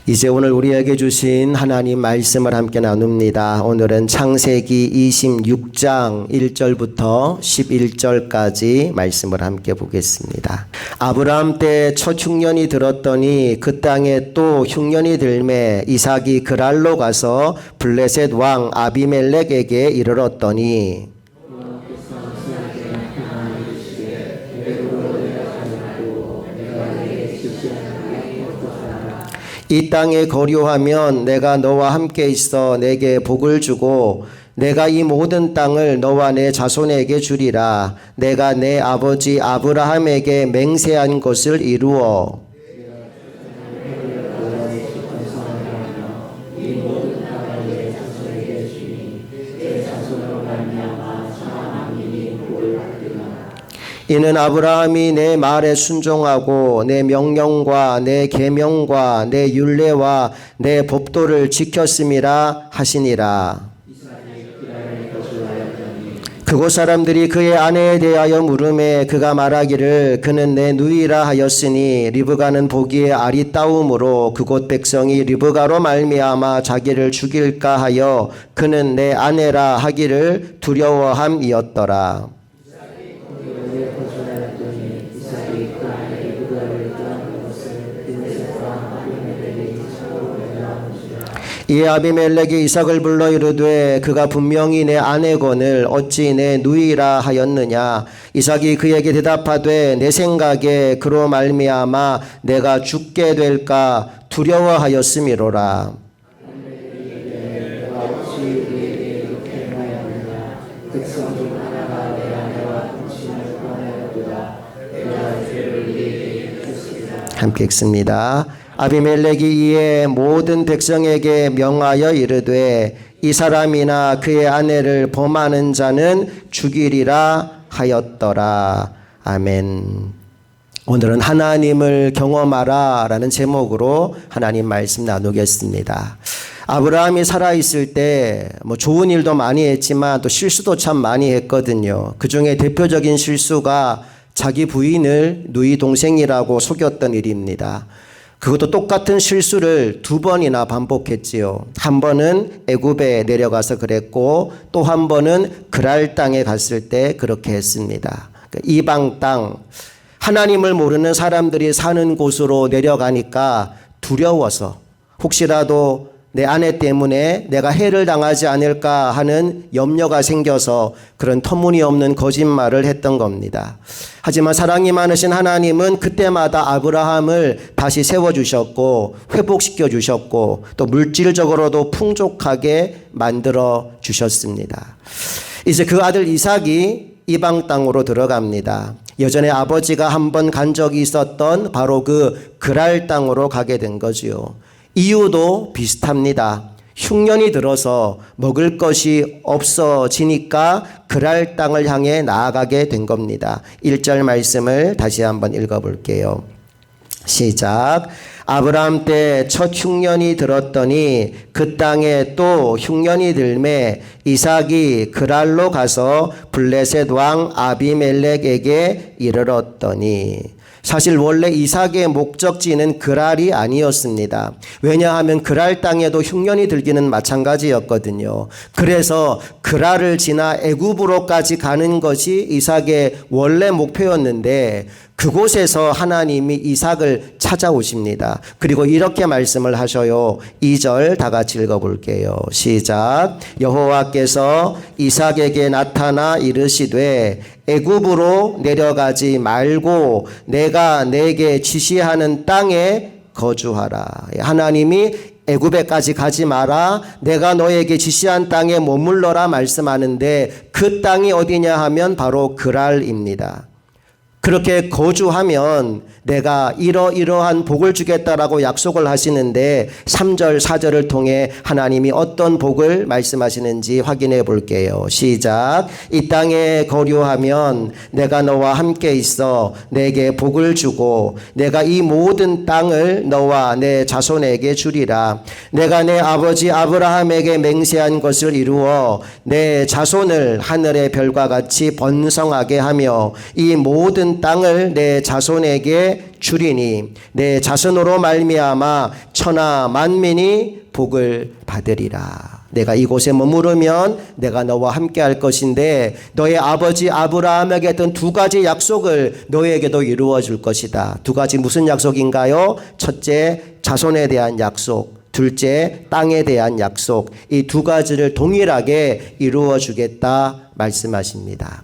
이제 오늘 우리에게 주신 하나님 말씀을 함께 나눕니다. 오늘은 창세기 26장 1절부터 11절까지 말씀을 함께 보겠습니다. 아브라함 때 첫 흉년이 들었더니 그 땅에 또 흉년이 들매 이삭이 그랄로 가서 블레셋 왕 아비멜렉에게 이르렀더니 이 땅에 거류하면 내가 너와 함께 있어 내게 복을 주고 내가 이 모든 땅을 너와 내 자손에게 주리라. 내가 내 아버지 아브라함에게 맹세한 것을 이루어 이는 아브라함이 내 말에 순종하고 내 명령과 내 계명과 내 율례와 내 법도를 지켰음이라 하시니라. 그곳 사람들이 그의 아내에 대하여 물으매 그가 말하기를 그는 내 누이라 하였으니 리브가는 보기에 아리따움으로 그곳 백성이 리브가로 말미암아 자기를 죽일까 하여 그는 내 아내라 하기를 두려워함이었더라. 이에 아비멜렉이 이삭을 불러 이르되 그가 분명히 내 아내거늘 어찌 내 누이라 하였느냐. 이삭이 그에게 대답하되 내 생각에 그로 말미암아 내가 죽게 될까 두려워하였음이로라. 함께 읽습니다. 아비멜렉이 이에 모든 백성에게 명하여 이르되 이 사람이나 그의 아내를 범하는 자는 죽이리라 하였더라. 아멘. 오늘은 하나님을 경험하라 라는 제목으로 하나님 말씀 나누겠습니다. 아브라함이 살아있을 때 좋은 일도 많이 했지만 또 실수도 참 많이 했거든요. 그 중에 대표적인 실수가 자기 부인을 누이 동생이라고 속였던 일입니다. 그것도 똑같은 실수를 두 번이나 반복했지요. 한 번은 애굽에 내려가서 그랬고 또 한 번은 그랄 땅에 갔을 때 그렇게 했습니다. 이방 땅, 하나님을 모르는 사람들이 사는 곳으로 내려가니까 두려워서 혹시라도 내 아내 때문에 내가 해를 당하지 않을까 하는 염려가 생겨서 그런 터무니없는 거짓말을 했던 겁니다. 하지만 사랑이 많으신 하나님은 그때마다 아브라함을 다시 세워주셨고 회복시켜 주셨고 또 물질적으로도 풍족하게 만들어 주셨습니다. 이제 그 아들 이삭이 이방 땅으로 들어갑니다. 예전에 아버지가 한번 간 적이 있었던 바로 그 그랄 땅으로 가게 된 거지요. 이유도 비슷합니다. 흉년이 들어서 먹을 것이 없어지니까 그랄 땅을 향해 나아가게 된 겁니다. 1절 말씀을 다시 한번 읽어볼게요. 시작. 아브라함 때 첫 흉년이 들었더니 그 땅에 또 흉년이 들매 이삭이 그랄로 가서 블레셋 왕 아비멜렉에게 이르렀더니 사실 원래 이삭의 목적지는 그랄이 아니었습니다. 왜냐하면 그랄 땅에도 흉년이 들기는 마찬가지였거든요. 그래서 그랄을 지나 애굽으로까지 가는 것이 이삭의 원래 목표였는데 그곳에서 하나님이 이삭을 찾아오십니다. 그리고 이렇게 말씀을 하셔요. 2절 다 같이 읽어볼게요. 시작. 여호와께서 이삭에게 나타나 이르시되 애굽으로 내려가지 말고 내가 내게 지시하는 땅에 거주하라. 하나님이 애굽에까지 가지 마라. 내가 너에게 지시한 땅에 머물러라 말씀하는데 그 땅이 어디냐 하면 바로 그랄입니다. 그렇게 거주하면 내가 이러이러한 복을 주겠다라고 약속을 하시는데 3절 4절을 통해 하나님이 어떤 복을 말씀하시는지 확인해 볼게요. 시작. 이 땅에 거류하면 내가 너와 함께 있어 내게 복을 주고 내가 이 모든 땅을 너와 내 자손에게 주리라. 내가 내 아버지 아브라함에게 맹세한 것을 이루어 내 자손을 하늘의 별과 같이 번성하게 하며 이 모든 땅을 내 자손에게 복에 주리니 내 자손으로 말미암아 천하 만민이 복을 받으리라. 내가 이곳에 머무르면 내가 너와 함께 할 것인데 너의 아버지 아브라함에게 했던 두 가지 약속을 너에게도 이루어 줄 것이다. 두 가지 무슨 약속인가요? 첫째, 자손에 대한 약속. 둘째, 땅에 대한 약속. 이 두 가지를 동일하게 이루어 주겠다 말씀하십니다.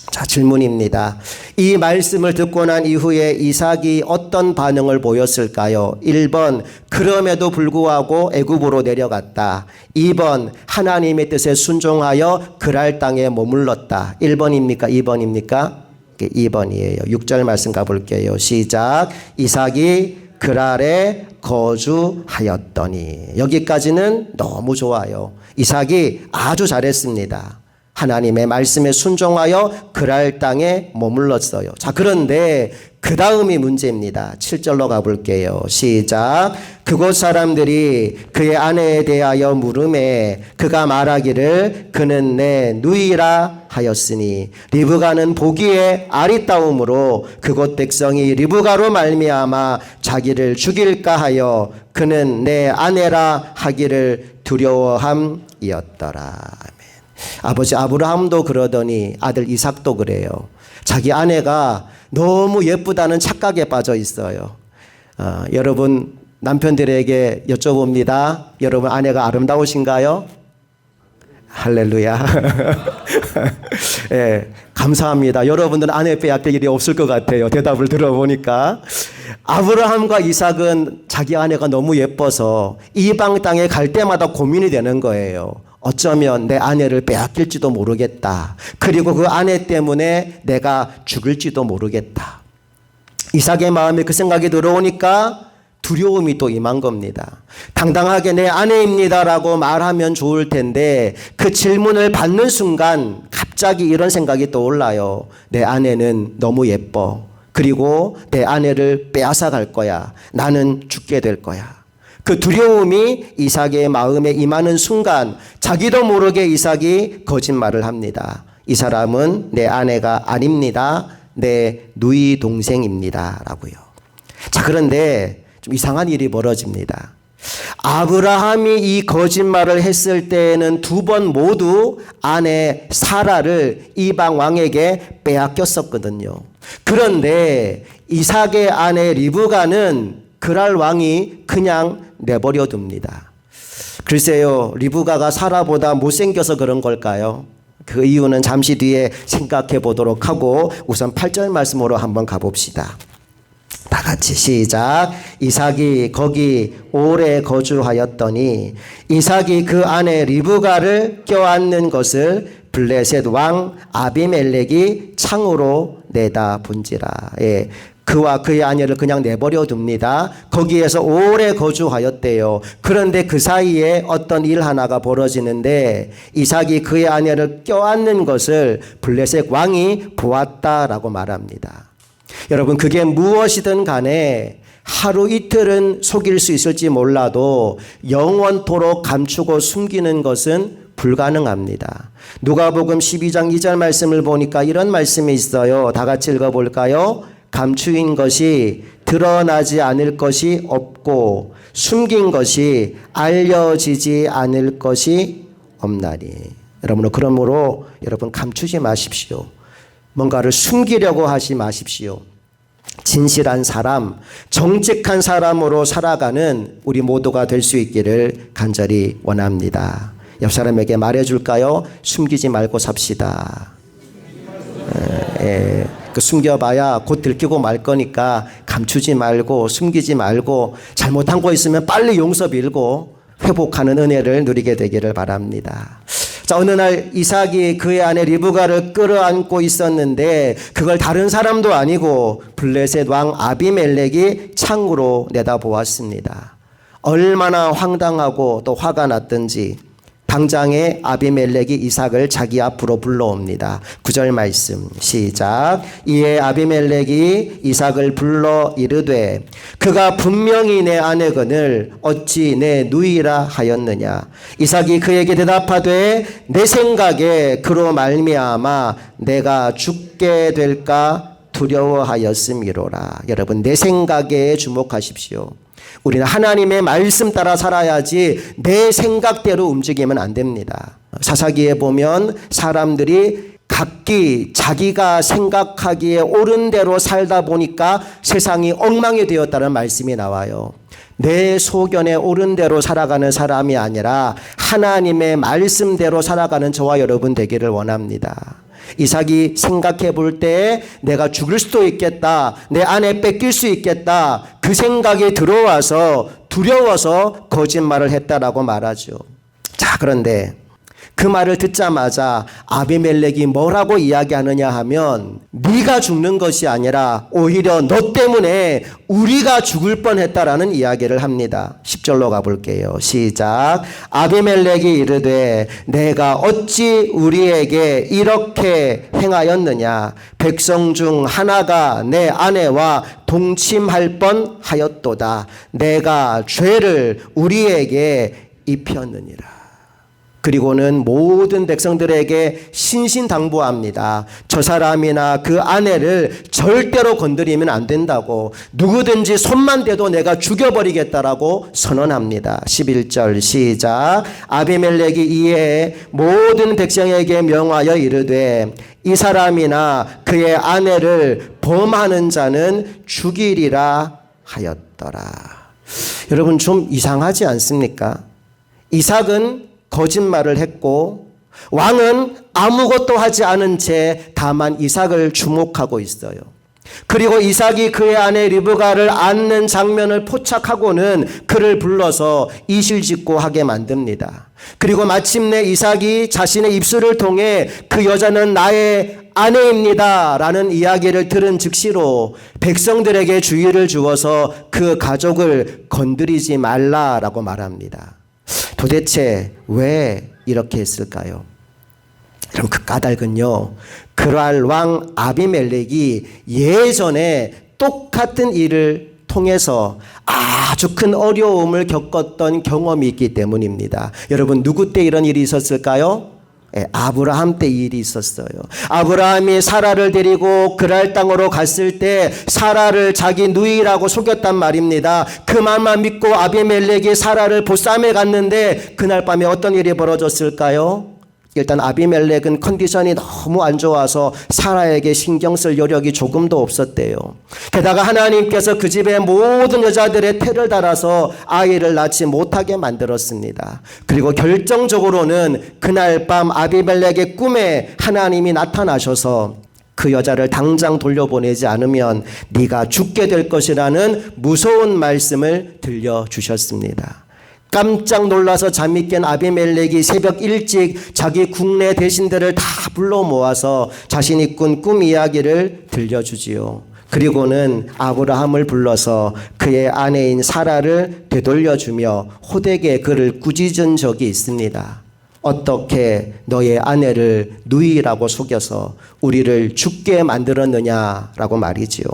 자, 질문입니다. 이 말씀을 듣고 난 이후에 이삭이 어떤 반응을 보였을까요? 1번, 그럼에도 불구하고 애굽으로 내려갔다. 2번, 하나님의 뜻에 순종하여 그랄 땅에 머물렀다. 1번입니까? 2번입니까? 2번이에요. 6절 말씀 가볼게요. 시작. 이삭이 그랄에 거주하였더니. 여기까지는 너무 좋아요. 이삭이 아주 잘했습니다. 하나님의 말씀에 순종하여 그랄 땅에 머물렀어요. 자, 그런데 그 다음이 문제입니다. 7절로 가볼게요. 시작. 그곳 사람들이 그의 아내에 대하여 물음에 그가 말하기를 그는 내 누이라 하였으니 리브가는 보기에 아리따움으로 그곳 백성이 리브가로 말미암아 자기를 죽일까 하여 그는 내 아내라 하기를 두려워함이었더라. 아버지 아브라함도 그러더니 아들 이삭도 그래요. 자기 아내가 너무 예쁘다는 착각에 빠져 있어요. 여러분 남편들에게 여쭤봅니다. 여러분 아내가 아름다우신가요? 할렐루야. 예, 감사합니다. 여러분들은 아내 빼앗길 일이 없을 것 같아요. 대답을 들어보니까. 아브라함과 이삭은 자기 아내가 너무 예뻐서 이방 땅에 갈 때마다 고민이 되는 거예요. 어쩌면 내 아내를 빼앗길지도 모르겠다. 그리고 그 아내 때문에 내가 죽을지도 모르겠다. 이삭의 마음에 그 생각이 들어오니까 두려움이 또 임한 겁니다. 당당하게 내 아내입니다라고 말하면 좋을 텐데 그 질문을 받는 순간 갑자기 이런 생각이 떠올라요. 내 아내는 너무 예뻐. 그리고 내 아내를 빼앗아 갈 거야. 나는 죽게 될 거야. 그 두려움이 이삭의 마음에 임하는 순간 자기도 모르게 이삭이 거짓말을 합니다. 이 사람은 내 아내가 아닙니다. 내 누이 동생입니다. 라고요. 자, 그런데 좀 이상한 일이 벌어집니다. 아브라함이 이 거짓말을 했을 때에는 두 번 모두 아내 사라를 이방 왕에게 빼앗겼었거든요. 그런데 이삭의 아내 리브가는 그랄 왕이 그냥 내버려 둡니다. 글쎄요, 리브가가 사라보다 못생겨서 그런 걸까요? 그 이유는 잠시 뒤에 생각해 보도록 하고 우선 8절 말씀으로 한번 가봅시다. 다 같이 시작. 이삭이 거기 오래 거주하였더니 이삭이 그 아내 리브가를 껴안는 것을 블레셋 왕 아비멜렉이 창으로 내다 본지라. 예. 그와 그의 아내를 그냥 내버려 둡니다. 거기에서 오래 거주하였대요. 그런데 그 사이에 어떤 일 하나가 벌어지는데 이삭이 그의 아내를 껴안는 것을 블레셋 왕이 보았다라고 말합니다. 여러분, 그게 무엇이든 간에 하루 이틀은 속일 수 있을지 몰라도 영원토록 감추고 숨기는 것은 불가능합니다. 누가복음 12장 2절 말씀을 보니까 이런 말씀이 있어요. 다 같이 읽어볼까요? 감추인 것이 드러나지 않을 것이 없고 숨긴 것이 알려지지 않을 것이 없나니. 그러므로 여러분 감추지 마십시오. 뭔가를 숨기려고 하지 마십시오. 진실한 사람, 정직한 사람으로 살아가는 우리 모두가 될 수 있기를 간절히 원합니다. 옆 사람에게 말해줄까요? 숨기지 말고 삽시다. 그 숨겨봐야 곧 들키고 말 거니까 감추지 말고 숨기지 말고 잘못한 거 있으면 빨리 용서 빌고 회복하는 은혜를 누리게 되기를 바랍니다. 자, 어느 날 이삭이 그의 아내 리브가를 끌어안고 있었는데 그걸 다른 사람도 아니고 블레셋 왕 아비멜렉이 창으로 내다보았습니다. 얼마나 황당하고 또 화가 났던지 당장에 아비멜렉이 이삭을 자기 앞으로 불러옵니다. 9절 말씀 시작. 이에 아비멜렉이 이삭을 불러 이르되 그가 분명히 내 아내거늘 어찌 내 누이라 하였느냐. 이삭이 그에게 대답하되 내 생각에 그로 말미암아 내가 죽게 될까 두려워하였음이로라. 여러분, 내 생각에 주목하십시오. 우리는 하나님의 말씀 따라 살아야지 내 생각대로 움직이면 안 됩니다. 사사기에 보면 사람들이 각기 자기가 생각하기에 옳은 대로 살다 보니까 세상이 엉망이 되었다는 말씀이 나와요. 내 소견에 옳은 대로 살아가는 사람이 아니라 하나님의 말씀대로 살아가는 저와 여러분 되기를 원합니다. 이삭이 생각해 볼 때 내가 죽을 수도 있겠다, 내 아내 뺏길 수 있겠다, 그 생각이 들어와서 두려워서 거짓말을 했다라고 말하죠. 자, 그런데 그 말을 듣자마자 아비멜렉이 뭐라고 이야기하느냐 하면, 네가 죽는 것이 아니라 오히려 너 때문에 우리가 죽을 뻔했다라는 이야기를 합니다. 10절로 가볼게요. 시작. 아비멜렉이 이르되 내가 어찌 우리에게 이렇게 행하였느냐. 백성 중 하나가 내 아내와 동침할 뻔하였도다. 내가 죄를 우리에게 입혔느니라. 그리고는 모든 백성들에게 신신당부합니다. 저 사람이나 그 아내를 절대로 건드리면 안 된다고, 누구든지 손만 대도 내가 죽여버리겠다라고 선언합니다. 11절 시작. 아비멜렉이 이에 모든 백성에게 명하여 이르되 이 사람이나 그의 아내를 범하는 자는 죽이리라 하였더라. 여러분, 좀 이상하지 않습니까? 이삭은 거짓말을 했고 왕은 아무것도 하지 않은 채 다만 이삭을 주목하고 있어요. 그리고 이삭이 그의 아내 리브가를 안는 장면을 포착하고는 그를 불러서 이실직고 하게 만듭니다. 그리고 마침내 이삭이 자신의 입술을 통해 그 여자는 나의 아내입니다 라는 이야기를 들은 즉시로 백성들에게 주의를 주어서 그 가족을 건드리지 말라라고 말합니다. 도대체 왜 이렇게 했을까요? 여러분, 그 까닭은요, 그랄 왕 아비멜렉이 예전에 똑같은 일을 통해서 아주 큰 어려움을 겪었던 경험이 있기 때문입니다. 여러분, 누구 때 이런 일이 있었을까요? 아브라함 때 일이 있었어요. 아브라함이 사라를 데리고 그랄 땅으로 갔을 때 사라를 자기 누이라고 속였단 말입니다. 그 말만 믿고 아비멜렉이 사라를 보쌈에 갔는데 그날 밤에 어떤 일이 벌어졌을까요? 일단 아비멜렉은 컨디션이 너무 안 좋아서 사라에게 신경 쓸 여력이 조금도 없었대요. 게다가 하나님께서 그 집의 모든 여자들의 태를 달아서 아이를 낳지 못하게 만들었습니다. 그리고 결정적으로는 그날 밤 아비멜렉의 꿈에 하나님이 나타나셔서 그 여자를 당장 돌려보내지 않으면 네가 죽게 될 것이라는 무서운 말씀을 들려주셨습니다. 깜짝 놀라서 잠이 깬 아비멜렉이 새벽 일찍 자기 국내 대신들을 다 불러 모아서 자신이 꾼 꿈 이야기를 들려주지요. 그리고는 아브라함을 불러서 그의 아내인 사라를 되돌려주며 호되게 그를 꾸짖은 적이 있습니다. 어떻게 너의 아내를 누이라고 속여서 우리를 죽게 만들었느냐라고 말이지요.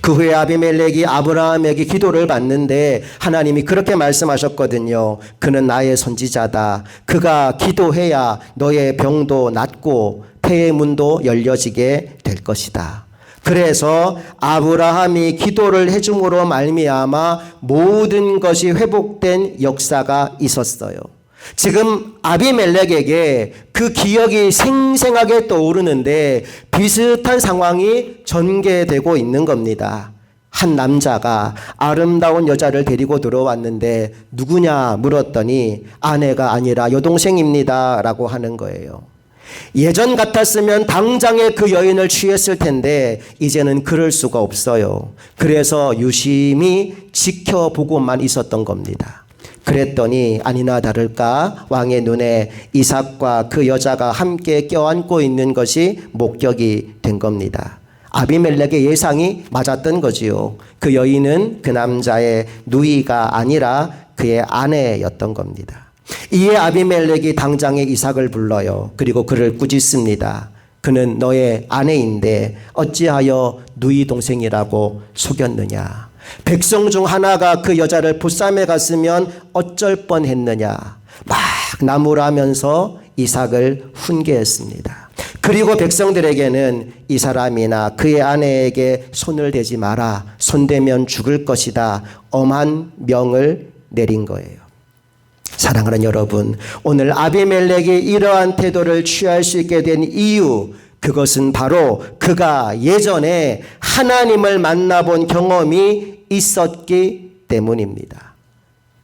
그 후에 아비멜렉이 아브라함에게 기도를 받는데 하나님이 그렇게 말씀하셨거든요. 그는 나의 선지자다. 그가 기도해야 너의 병도 낫고 폐의 문도 열려지게 될 것이다. 그래서 아브라함이 기도를 해줌으로 말미암아 모든 것이 회복된 역사가 있었어요. 지금 아비멜렉에게 그 기억이 생생하게 떠오르는데 비슷한 상황이 전개되고 있는 겁니다. 한 남자가 아름다운 여자를 데리고 들어왔는데 누구냐 물었더니 아내가 아니라 여동생입니다 라고 하는 거예요. 예전 같았으면 당장에 그 여인을 취했을 텐데 이제는 그럴 수가 없어요. 그래서 유심히 지켜보고만 있었던 겁니다. 그랬더니 아니나 다를까 왕의 눈에 이삭과 그 여자가 함께 껴안고 있는 것이 목격이 된 겁니다. 아비멜렉의 예상이 맞았던 거지요. 그 여인은 그 남자의 누이가 아니라 그의 아내였던 겁니다. 이에 아비멜렉이 당장에 이삭을 불러요. 그리고 그를 꾸짖습니다. 그는 너의 아내인데 어찌하여 누이 동생이라고 속였느냐. 백성 중 하나가 그 여자를 보쌈에 갔으면 어쩔 뻔했느냐. 막 나무라면서 이삭을 훈계했습니다. 그리고 백성들에게는 이 사람이나 그의 아내에게 손을 대지 마라. 손대면 죽을 것이다. 엄한 명을 내린 거예요. 사랑하는 여러분, 오늘 아비멜렉이 이러한 태도를 취할 수 있게 된 이유, 그것은 바로 그가 예전에 하나님을 만나본 경험이 있었기 때문입니다.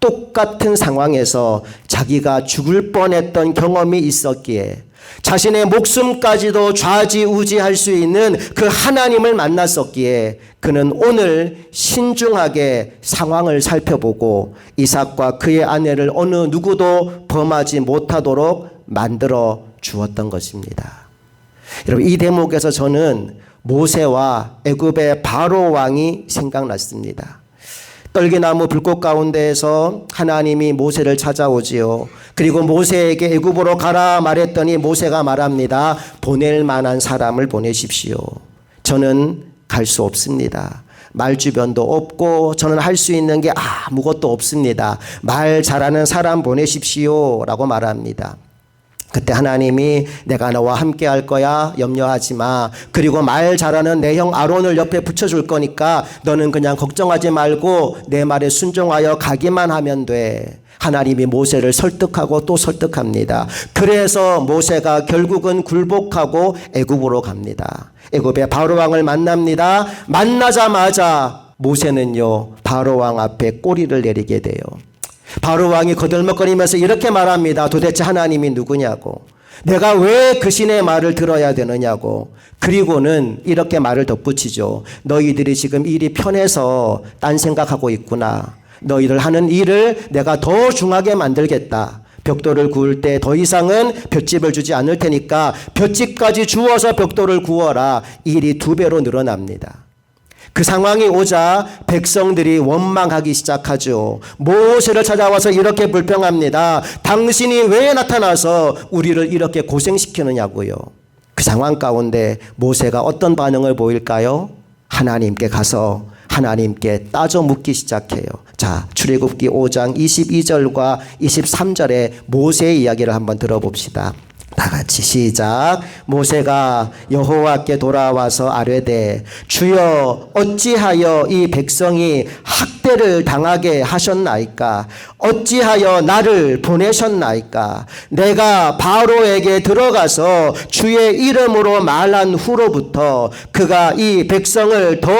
똑같은 상황에서 자기가 죽을 뻔했던 경험이 있었기에 자신의 목숨까지도 좌지우지할 수 있는 그 하나님을 만났었기에 그는 오늘 신중하게 상황을 살펴보고 이삭과 그의 아내를 어느 누구도 범하지 못하도록 만들어 주었던 것입니다. 여러분, 이 대목에서 저는 모세와 애굽의 바로 왕이 생각났습니다. 떨기나무 불꽃 가운데에서 하나님이 모세를 찾아오지요. 그리고 모세에게 애굽으로 가라 말했더니 모세가 말합니다. 보낼 만한 사람을 보내십시오. 저는 갈 수 없습니다. 말 주변도 없고 저는 할 수 있는 게 아무것도 없습니다. 말 잘하는 사람 보내십시오 라고 말합니다. 그때 하나님이 내가 너와 함께 할 거야. 염려하지 마. 그리고 말 잘하는 내 형 아론을 옆에 붙여줄 거니까 너는 그냥 걱정하지 말고 내 말에 순종하여 가기만 하면 돼. 하나님이 모세를 설득하고 또 설득합니다. 그래서 모세가 결국은 굴복하고 애굽으로 갑니다. 애굽의 바로왕을 만납니다. 만나자마자 모세는요, 바로왕 앞에 꼬리를 내리게 돼요. 바로왕이 거들먹거리면서 이렇게 말합니다. 도대체 하나님이 누구냐고. 내가 왜 그 신의 말을 들어야 되느냐고. 그리고는 이렇게 말을 덧붙이죠. 너희들이 지금 일이 편해서 딴 생각하고 있구나. 너희들 하는 일을 내가 더 중하게 만들겠다. 벽돌을 구울 때 더 이상은 볏짚을 주지 않을 테니까 볏짚까지 주어서 벽돌을 구워라. 일이 2배로 늘어납니다. 그 상황이 오자 백성들이 원망하기 시작하죠. 모세를 찾아와서 이렇게 불평합니다. 당신이 왜 나타나서 우리를 이렇게 고생시키느냐고요. 그 상황 가운데 모세가 어떤 반응을 보일까요? 하나님께 가서 하나님께 따져 묻기 시작해요. 자, 출애굽기 5장 22절과 23절의 모세의 이야기를 한번 들어봅시다. 다 같이 시작. 모세가 여호와께 돌아와서 아뢰되 주여 어찌하여 이 백성이 학대를 당하게 하셨나이까? 어찌하여 나를 보내셨나이까? 내가 바로에게 들어가서 주의 이름으로 말한 후로부터 그가 이 백성을 더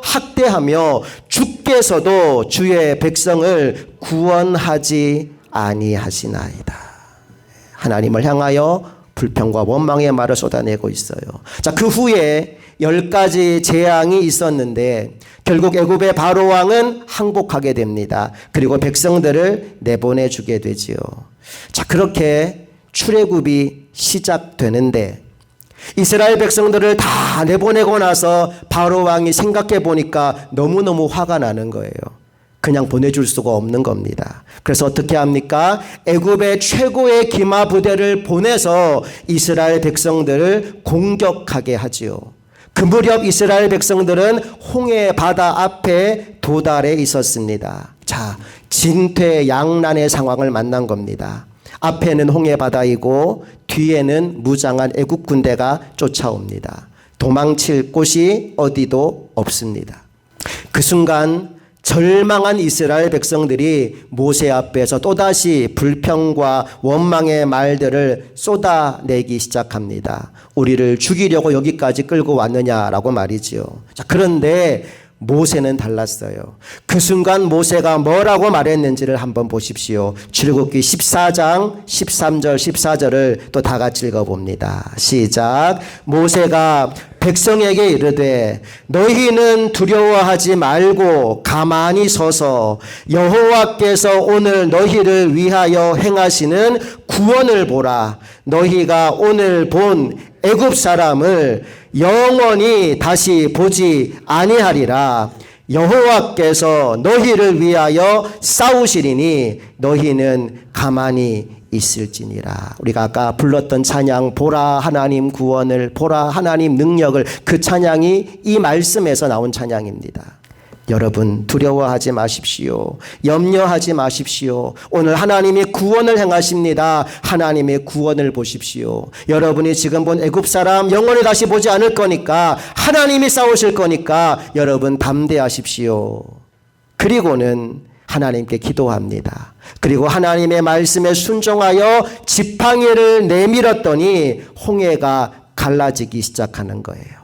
학대하며 주께서도 주의 백성을 구원하지 아니하시나이다. 하나님을 향하여 불평과 원망의 말을 쏟아내고 있어요. 자, 그 후에 10가지 재앙이 있었는데 결국 애굽의 바로왕은 항복하게 됩니다. 그리고 백성들을 내보내주게 되지요. 자, 그렇게 출애굽이 시작되는데 이스라엘 백성들을 다 내보내고 나서 바로왕이 생각해 보니까 너무너무 화가 나는 거예요. 그냥 보내줄 수가 없는 겁니다. 그래서 어떻게 합니까? 애굽의 최고의 기마 부대를 보내서 이스라엘 백성들을 공격하게 하지요. 그 무렵 이스라엘 백성들은 홍해 바다 앞에 도달해 있었습니다. 자, 진퇴양난의 상황을 만난 겁니다. 앞에는 홍해 바다이고 뒤에는 무장한 애굽 군대가 쫓아옵니다. 도망칠 곳이 어디도 없습니다. 그 순간 절망한 이스라엘 백성들이 모세 앞에서 또다시 불평과 원망의 말들을 쏟아내기 시작합니다. 우리를 죽이려고 여기까지 끌고 왔느냐라고 말이지요. 자, 그런데 모세는 달랐어요. 그 순간 모세가 뭐라고 말했는지를 한번 보십시오. 출애굽기 14장 13절 14절을 또 다 같이 읽어봅니다. 시작. 모세가 백성에게 이르되 너희는 두려워하지 말고 가만히 서서 여호와께서 오늘 너희를 위하여 행하시는 구원을 보라. 너희가 오늘 본 애굽 사람을 영원히 다시 보지 아니하리라. 여호와께서 너희를 위하여 싸우시리니 너희는 가만히 있을지니라. 우리가 아까 불렀던 찬양 보라 하나님 구원을, 보라 하나님 능력을, 그 찬양이 이 말씀에서 나온 찬양입니다. 여러분 두려워하지 마십시오. 염려하지 마십시오. 오늘 하나님이 구원을 행하십니다. 하나님의 구원을 보십시오. 여러분이 지금 본 애굽 사람 영원히 다시 보지 않을 거니까 하나님이 싸우실 거니까 여러분 담대하십시오. 그리고는 하나님께 기도합니다. 그리고 하나님의 말씀에 순종하여 지팡이를 내밀었더니 홍해가 갈라지기 시작하는 거예요.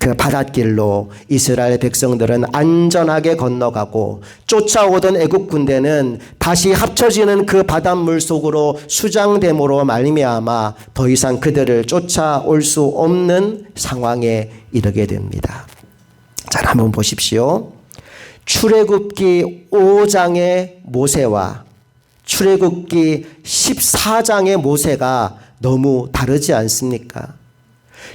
그 바닷길로 이스라엘 백성들은 안전하게 건너가고 쫓아오던 애국 군대는 다시 합쳐지는 그 바닷물 속으로 수장됨으로 말미암아 더 이상 그들을 쫓아올 수 없는 상황에 이르게 됩니다. 자, 한번 보십시오. 출애굽기 5장의 모세와 출애굽기 14장의 모세가 너무 다르지 않습니까?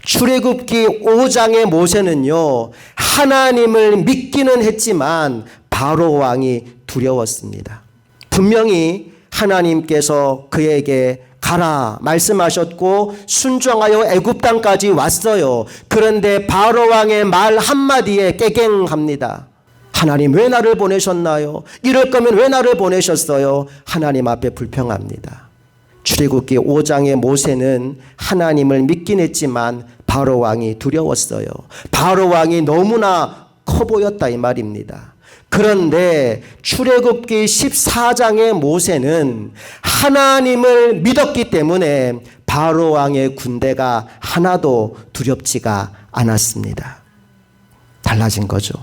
출애굽기 5장의 모세는요, 하나님을 믿기는 했지만 바로 왕이 두려웠습니다. 분명히 하나님께서 그에게 가라 말씀하셨고 순종하여 애굽 땅까지 왔어요. 그런데 바로 왕의 말 한마디에 깨갱합니다. 하나님 왜 나를 보내셨나요? 이럴 거면 왜 나를 보내셨어요? 하나님 앞에 불평합니다. 출애굽기 5장의 모세는 하나님을 믿긴 했지만 바로 왕이 두려웠어요. 바로 왕이 너무나 커 보였다 이 말입니다. 그런데 출애굽기 14장의 모세는 하나님을 믿었기 때문에 바로 왕의 군대가 하나도 두렵지가 않았습니다. 달라진 거죠.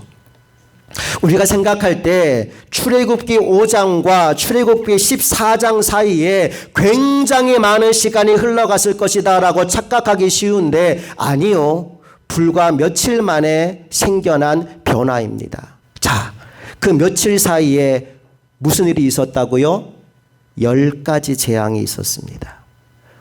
우리가 생각할 때 출애굽기 5장과 출애굽기 14장 사이에 굉장히 많은 시간이 흘러갔을 것이다 라고 착각하기 쉬운데 아니요. 불과 며칠 만에 생겨난 변화입니다. 자, 그 며칠 사이에 무슨 일이 있었다고요? 10가지 재앙이 있었습니다.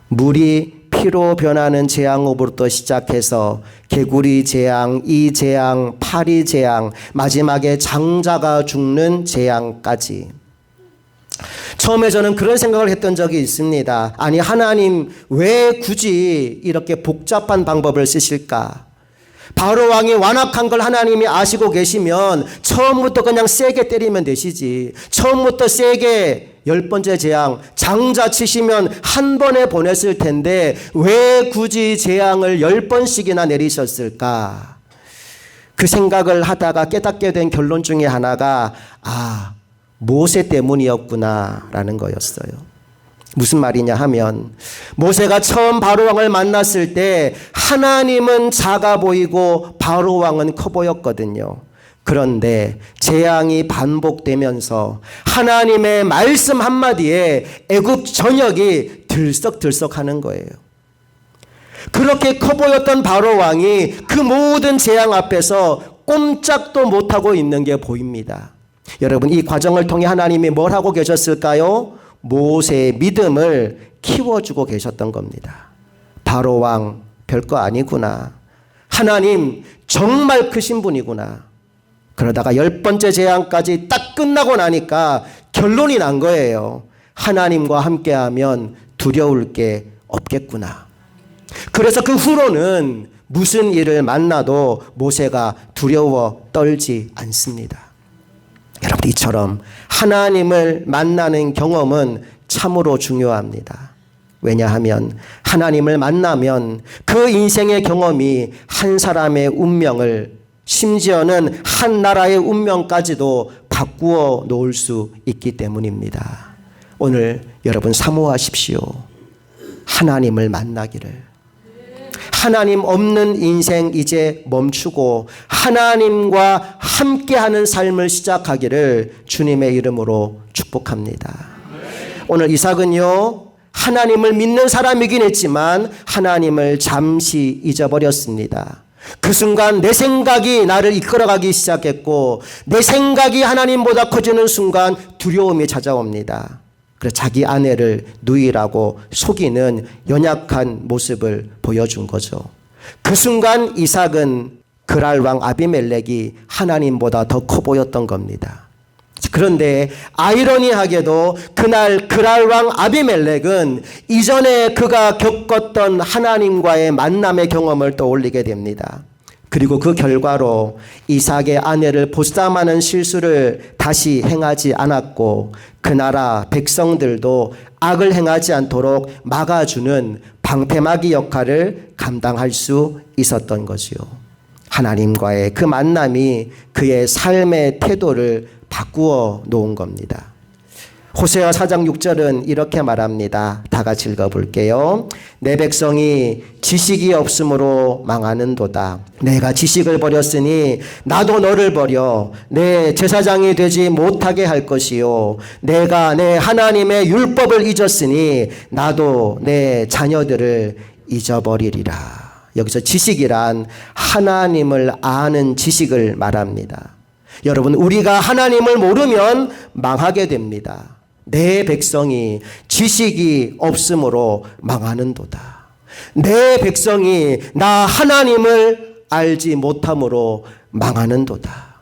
물이 피로 변하는 재앙으로부터 시작해서 개구리 재앙, 이 재앙, 파리 재앙, 마지막에 장자가 죽는 재앙까지. 처음에 저는 그런 생각을 했던 적이 있습니다. 아니 하나님 왜 굳이 이렇게 복잡한 방법을 쓰실까? 바로 왕이 완악한 걸 하나님이 아시고 계시면 처음부터 그냥 세게 때리면 되시지. 처음부터 세게 10번째 재앙 장자 치시면 한 번에 보냈을 텐데 왜 굳이 재앙을 10번씩이나 내리셨을까? 그 생각을 하다가 깨닫게 된 결론 중에 하나가 모세 때문이었구나 라는 거였어요. 무슨 말이냐 하면 모세가 처음 바로왕을 만났을 때 하나님은 작아 보이고 바로왕은 커 보였거든요. 그런데 재앙이 반복되면서 하나님의 말씀 한마디에 애굽 전역이 들썩들썩하는 거예요. 그렇게 커 보였던 바로왕이 그 모든 재앙 앞에서 꼼짝도 못하고 있는 게 보입니다. 여러분 이 과정을 통해 하나님이 뭘 하고 계셨을까요? 모세의 믿음을 키워주고 계셨던 겁니다. 바로왕 별거 아니구나. 하나님 정말 크신 분이구나. 그러다가 10번째 재앙까지 딱 끝나고 나니까 결론이 난 거예요. 하나님과 함께하면 두려울 게 없겠구나. 그래서 그 후로는 무슨 일을 만나도 모세가 두려워 떨지 않습니다. 여러분 이처럼 하나님을 만나는 경험은 참으로 중요합니다. 왜냐하면 하나님을 만나면 그 인생의 경험이 한 사람의 운명을 심지어는 한 나라의 운명까지도 바꾸어 놓을 수 있기 때문입니다. 오늘 여러분 사모하십시오. 하나님을 만나기를. 하나님 없는 인생 이제 멈추고 하나님과 함께하는 삶을 시작하기를 주님의 이름으로 축복합니다. 오늘 이삭은요 하나님을 믿는 사람이긴 했지만 하나님을 잠시 잊어버렸습니다. 그 순간 내 생각이 나를 이끌어가기 시작했고 내 생각이 하나님보다 커지는 순간 두려움이 찾아옵니다. 그래서 자기 아내를 누이라고 속이는 연약한 모습을 보여준 거죠. 그 순간 이삭은 그랄 왕 아비멜렉이 하나님보다 더 커 보였던 겁니다. 그런데 아이러니하게도 그날 그랄 왕 아비멜렉은 이전에 그가 겪었던 하나님과의 만남의 경험을 떠올리게 됩니다. 그리고 그 결과로 이삭의 아내를 보쌈하는 실수를 다시 행하지 않았고 그 나라 백성들도 악을 행하지 않도록 막아주는 방패막이 역할을 감당할 수 있었던 거지요. 하나님과의 그 만남이 그의 삶의 태도를 바꾸어 놓은 겁니다. 호세아 4장 6절은 이렇게 말합니다. 다 같이 읽어볼게요. 내 백성이 지식이 없으므로 망하는도다. 내가 지식을 버렸으니 나도 너를 버려 내 제사장이 되지 못하게 할 것이요. 내가 내 하나님의 율법을 잊었으니 나도 내 자녀들을 잊어버리리라. 여기서 지식이란 하나님을 아는 지식을 말합니다. 여러분, 우리가 하나님을 모르면 망하게 됩니다. 내 백성이 지식이 없으므로 망하는도다. 내 백성이 나 하나님을 알지 못함으로 망하는도다.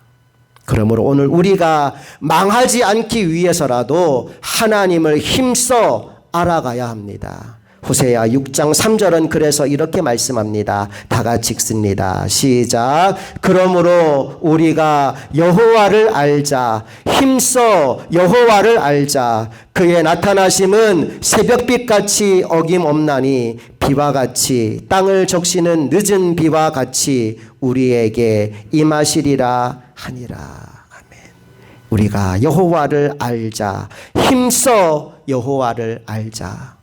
그러므로 오늘 우리가 망하지 않기 위해서라도 하나님을 힘써 알아가야 합니다. 호세아 6장 3절은 그래서 이렇게 말씀합니다. 다 같이 읽습니다. 시작. 그러므로 우리가 여호와를 알자. 힘써 여호와를 알자. 그의 나타나심은 새벽빛같이 어김없나니 비와 같이 땅을 적시는 늦은 비와 같이 우리에게 임하시리라 하니라. 아멘. 우리가 여호와를 알자. 힘써 여호와를 알자.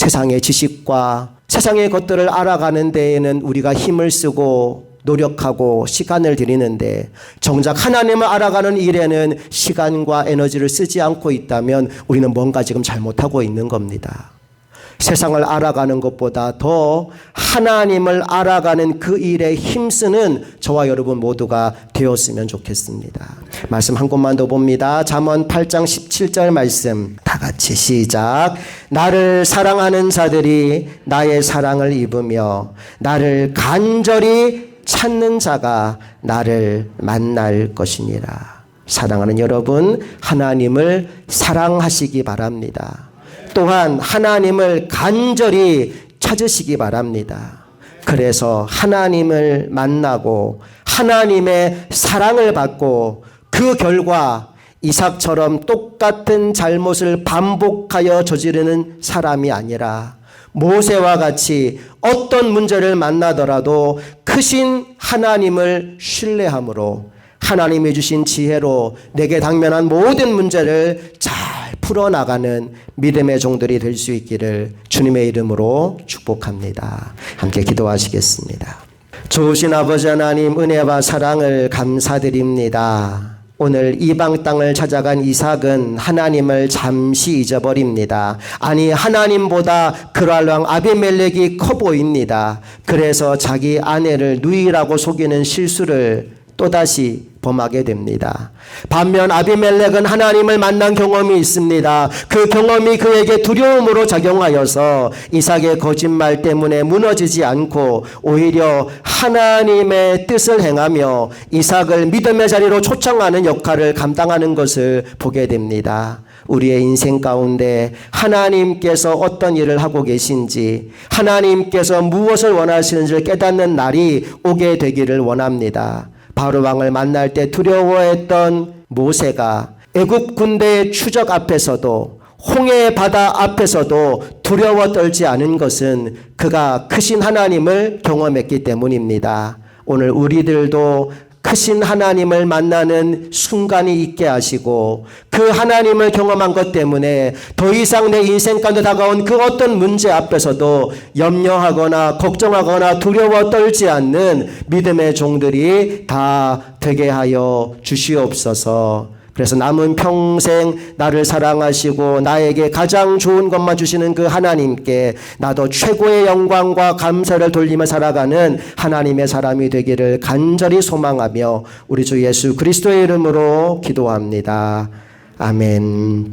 세상의 지식과 세상의 것들을 알아가는 데에는 우리가 힘을 쓰고 노력하고 시간을 들이는데 정작 하나님을 알아가는 일에는 시간과 에너지를 쓰지 않고 있다면 우리는 뭔가 지금 잘못하고 있는 겁니다. 세상을 알아가는 것보다 더 하나님을 알아가는 그 일에 힘쓰는 저와 여러분 모두가 되었으면 좋겠습니다. 말씀 한 곳만 더 봅니다. 잠언 8장 17절 말씀 다 같이 시작. 나를 사랑하는 자들이 나의 사랑을 입으며 나를 간절히 찾는 자가 나를 만날 것이니라. 사랑하는 여러분, 하나님을 사랑하시기 바랍니다. 또한 하나님을 간절히 찾으시기 바랍니다. 그래서 하나님을 만나고 하나님의 사랑을 받고 그 결과 이삭처럼 똑같은 잘못을 반복하여 저지르는 사람이 아니라 모세와 같이 어떤 문제를 만나더라도 크신 하나님을 신뢰함으로 하나님이 주신 지혜로 내게 당면한 모든 문제를 잘 풀어나가는 믿음의 종들이 될 수 있기를 주님의 이름으로 축복합니다. 함께 기도하시겠습니다. 좋으신 아버지 하나님, 은혜와 사랑을 감사드립니다. 오늘 이방 땅을 찾아간 이삭은 하나님을 잠시 잊어버립니다. 아니, 하나님보다 그랄왕 아비멜렉이 커 보입니다. 그래서 자기 아내를 누이라고 속이는 실수를 또다시 범하게 됩니다. 반면 아비멜렉은 하나님을 만난 경험이 있습니다. 그 경험이 그에게 두려움으로 작용하여서 이삭의 거짓말 때문에 무너지지 않고 오히려 하나님의 뜻을 행하며 이삭을 믿음의 자리로 초청하는 역할을 감당하는 것을 보게 됩니다. 우리의 인생 가운데 하나님께서 어떤 일을 하고 계신지, 하나님께서 무엇을 원하시는지를 깨닫는 날이 오게 되기를 원합니다. 바로왕을 만날 때 두려워했던 모세가 애굽 군대의 추적 앞에서도 홍해 바다 앞에서도 두려워 떨지 않은 것은 그가 크신 하나님을 경험했기 때문입니다. 오늘 우리들도 크신 하나님을 만나는 순간이 있게 하시고 그 하나님을 경험한 것 때문에 더 이상 내 인생 가운데 다가온 그 어떤 문제 앞에서도 염려하거나 걱정하거나 두려워 떨지 않는 믿음의 종들이 다 되게 하여 주시옵소서. 그래서 남은 평생 나를 사랑하시고 나에게 가장 좋은 것만 주시는 그 하나님께 나도 최고의 영광과 감사를 돌리며 살아가는 하나님의 사람이 되기를 간절히 소망하며 우리 주 예수 그리스도의 이름으로 기도합니다. 아멘.